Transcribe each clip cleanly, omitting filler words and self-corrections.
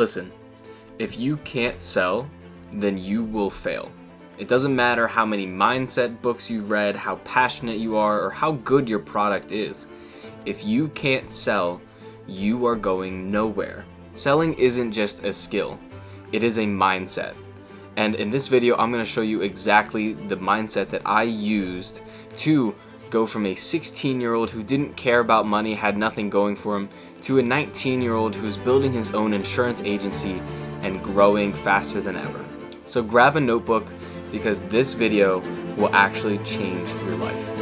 Listen, if you can't sell, then you will fail. It doesn't matter how many mindset books you've read, how passionate you are, or how good your product is. If you can't sell, you are going nowhere. Selling isn't just a skill, it is a mindset. And in this video, I'm going to show you exactly the mindset that I used to go from a 16-year-old who didn't care about money, had nothing going for him, to a 19-year-old who's building his own insurance agency and growing faster than ever. So grab a notebook because this video will actually change your life.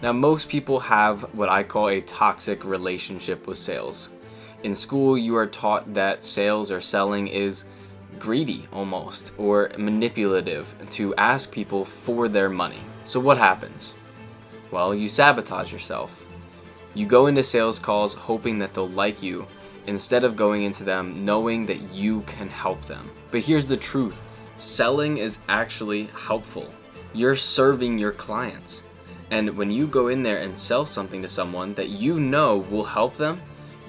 Now, most people have what I call a toxic relationship with sales. In school, you are taught that sales or selling is greedy almost, or manipulative to ask people for their money. So what happens? Well, you sabotage yourself. You go into sales calls hoping that they'll like you, instead of going into them knowing that you can help them. But here's the truth. Selling is actually helpful. You're serving your clients. And when you go in there and sell something to someone that you know will help them,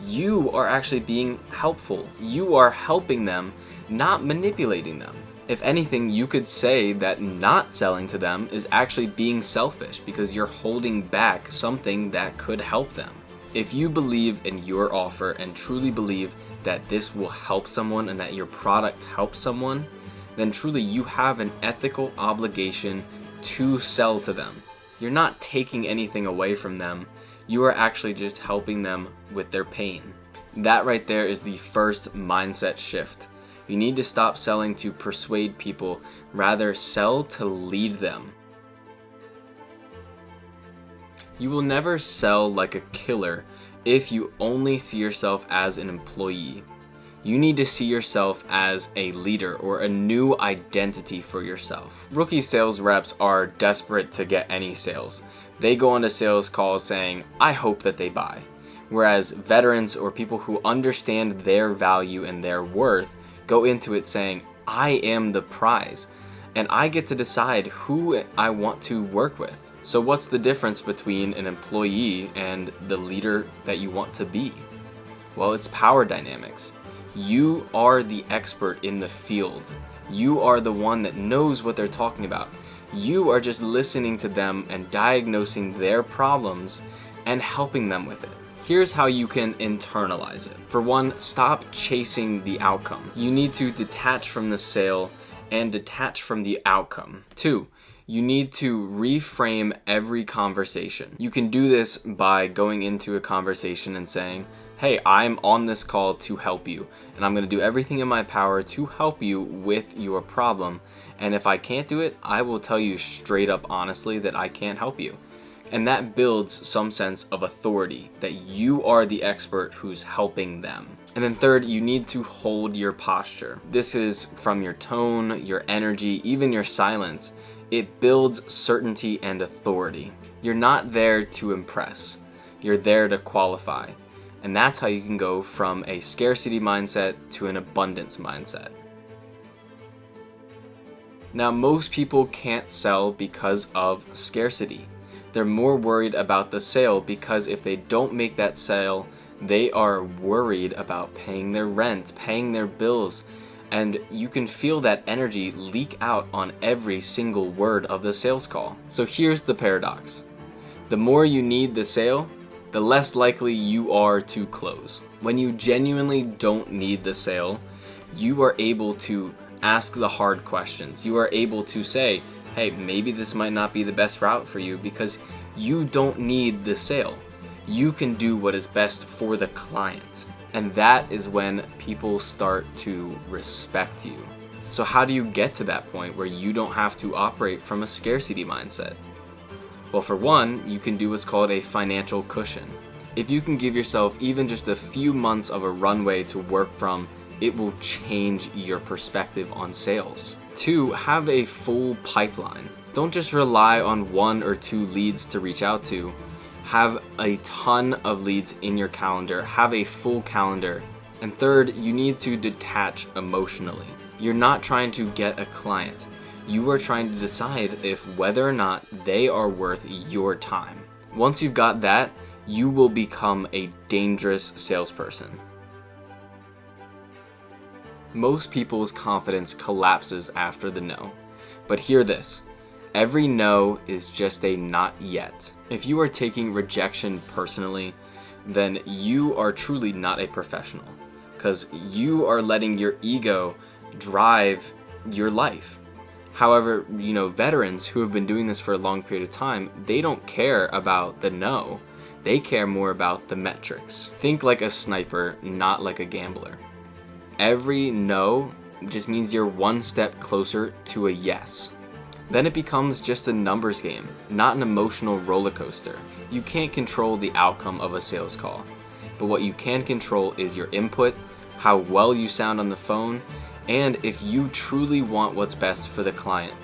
you are actually being helpful. You are helping them, not manipulating them. If anything, you could say that not selling to them is actually being selfish because you're holding back something that could help them. If you believe in your offer and truly believe that this will help someone and that your product helps someone, then truly you have an ethical obligation to sell to them. You're not taking anything away from them. You are actually just helping them with their pain. That right there is the first mindset shift. You need to stop selling to persuade people, rather sell to lead them. You will never sell like a killer if you only see yourself as an employee. You need to see yourself as a leader or a new identity for yourself. Rookie sales reps are desperate to get any sales. They go onto sales calls saying, I hope that they buy. Whereas veterans or people who understand their value and their worth go into it saying, I am the prize and I get to decide who I want to work with. So what's the difference between an employee and the leader that you want to be? Well, it's power dynamics. You are the expert in the field. You are the one that knows what they're talking about. You are just listening to them and diagnosing their problems and helping them with it. Here's how you can internalize it. For one, stop chasing the outcome. You need to detach from the sale and detach from the outcome. Two, you need to reframe every conversation. You can do this by going into a conversation and saying, hey, I'm on this call to help you, and I'm going to do everything in my power to help you with your problem. And if I can't do it, I will tell you straight up honestly that I can't help you. And that builds some sense of authority, that you are the expert who's helping them. And then third, you need to hold your posture. This is from your tone, your energy, even your silence. It builds certainty and authority. You're not there to impress. You're there to qualify. And that's how you can go from a scarcity mindset to an abundance mindset. Now, most people can't sell because of scarcity. They're more worried about the sale because if they don't make that sale, they are worried about paying their rent, paying their bills, and you can feel that energy leak out on every single word of the sales call. So here's the paradox. The more you need the sale, the less likely you are to close. When you genuinely don't need the sale, you are able to ask the hard questions. You are able to say, hey, maybe this might not be the best route for you because you don't need the sale. You can do what is best for the client. And that is when people start to respect you. So how do you get to that point where you don't have to operate from a scarcity mindset? Well, for one, you can do what's called a financial cushion. If you can give yourself even just a few months of a runway to work from, it will change your perspective on sales. Two, have a full pipeline. Don't just rely on one or two leads to reach out to. Have a ton of leads in your calendar. Have a full calendar. And third, you need to detach emotionally. You're not trying to get a client. You are trying to decide if whether or not they are worth your time. Once you've got that, you will become a dangerous salesperson. Most people's confidence collapses after the no. But hear this, every no is just a not yet. If you are taking rejection personally, then you are truly not a professional, because you are letting your ego drive your life. However, veterans who have been doing this for a long period of time, they don't care about the no. They care more about the metrics. Think like a sniper, not like a gambler. Every no just means you're one step closer to a yes. Then it becomes just a numbers game, not an emotional roller coaster. You can't control the outcome of a sales call, but what you can control is your input, how well you sound on the phone, and if you truly want what's best for the client.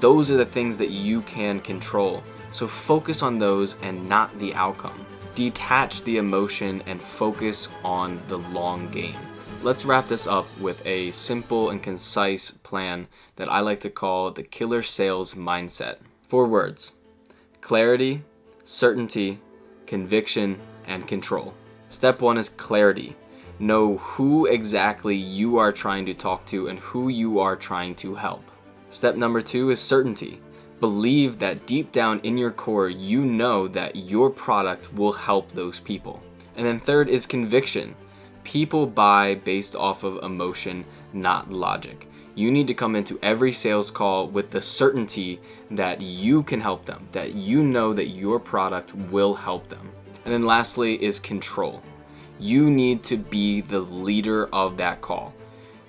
Those are the things that you can control, so focus on those and not the outcome. Detach the emotion and focus on the long game. Let's wrap this up with a simple and concise plan that I like to call the killer sales mindset. 4 words: clarity, certainty, conviction, and control. Step 1 is clarity. Know who exactly you are trying to talk to and who you are trying to help. Step number 2 is certainty. Believe that deep down in your core, you know that your product will help those people. And then third is conviction. People buy based off of emotion, not logic. You need to come into every sales call with the certainty that you can help them, that you know that your product will help them. And then lastly is control. You need to be the leader of that call.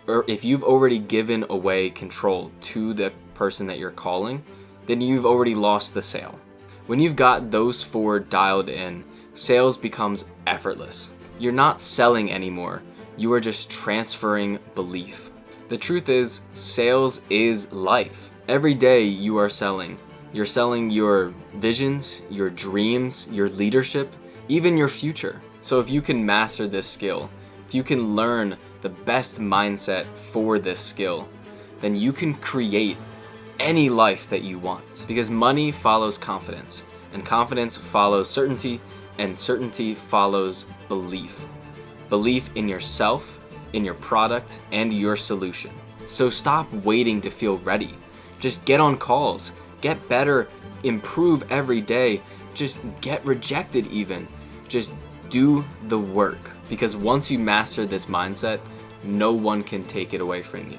Or if you've already given away control to the person that you're calling, then you've already lost the sale. When you've got those 4 dialed in, sales becomes effortless. You're not selling anymore. You are just transferring belief. The truth is, sales is life. Every day you are selling. You're selling your visions, your dreams, your leadership, even your future. So if you can master this skill, if you can learn the best mindset for this skill, then you can create any life that you want. Because money follows confidence, and confidence follows certainty, and certainty follows belief. Belief in yourself, in your product, and your solution. So stop waiting to feel ready. Just get on calls, get better, improve every day, just get rejected even. Just do the work, because once you master this mindset, no one can take it away from you.